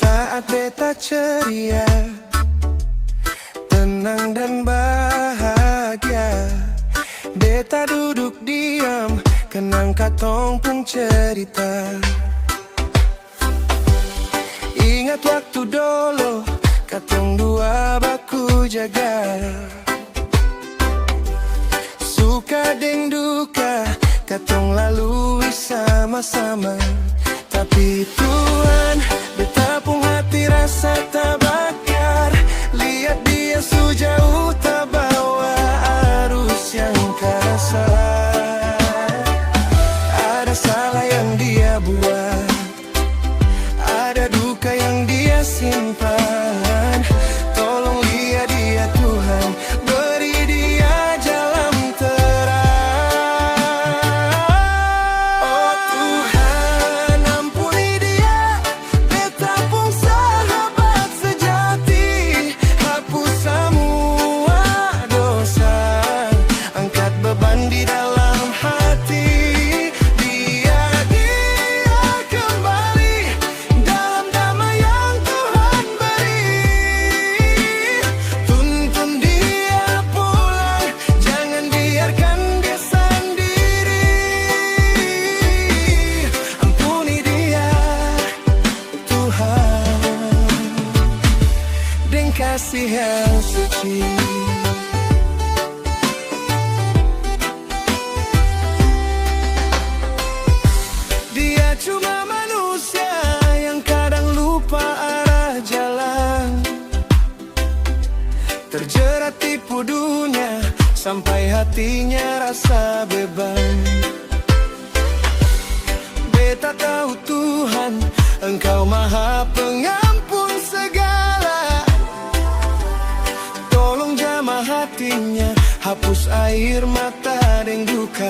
Saat beta ceria, tenang dan bahagia, beta duduk diam, kenang katong pun cerita. Ingat waktu dulu, katong dua baku jaga, suka deng duka, katong lalui sama-sama. Tapi Tuhan, beta pun hati rasa terbakar, lihat dia sejauh terbawa arus yang kerasa. Ada salah yang dia buat, ada duka yang dia simpan. Tolong lihat dia Tuhan, beri dia jalan terang. Oh Tuhan, ampuni dia, beta pun sahabat sejati. Hapus semua dosa, angkat beban di dalam hati. Biar dia kembali dalam damai yang Tuhan beri. Tuntun dia pulang, jangan biarkan dia sendiri. Ampuni dia Tuhan, dengan kasih yang suci. Dia cuma manusia yang kadang lupa arah jalan, terjerat tipu dunia sampai hatinya rasa beban. Beta tahu Tuhan, Engkau Maha Pengampun segala. Tolong jamah hatinya, hapus air mata dan duka.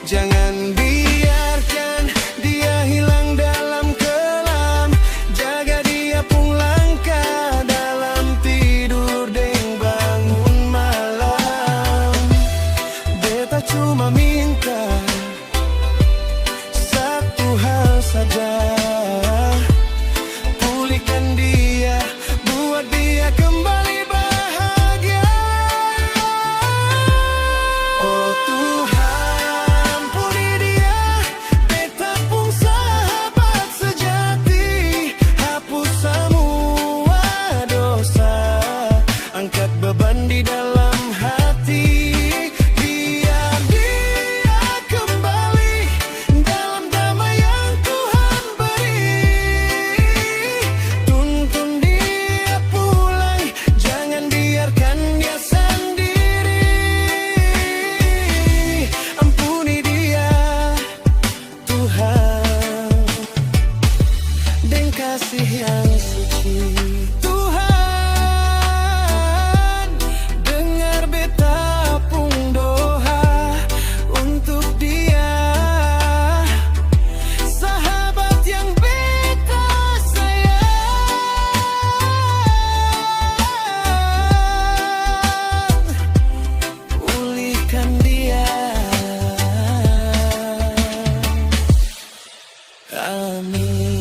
Jangan biarkan dia hilang dalam kelam, jaga dia pun langkah dalam tidur dan bangun malam. Beta cuma minta satu hal saja, pulihkan dia, buat dia kembali bahagia. Oh Tuhan, ampuni dia, beta pun sahabat sejati. Hapus semua dosa, angkat beban di dalam hati. Biar dia kembali dalam damai yang Tuhan beri. Tuntun dia pulang, jangan biarkan dia sendiri. Ampuni dia Tuhan, dengan kasih yang suci. Tuhan, dengar beta pun doa untuk dia, sahabat yang beta sayang. Pulihkan dia, amin.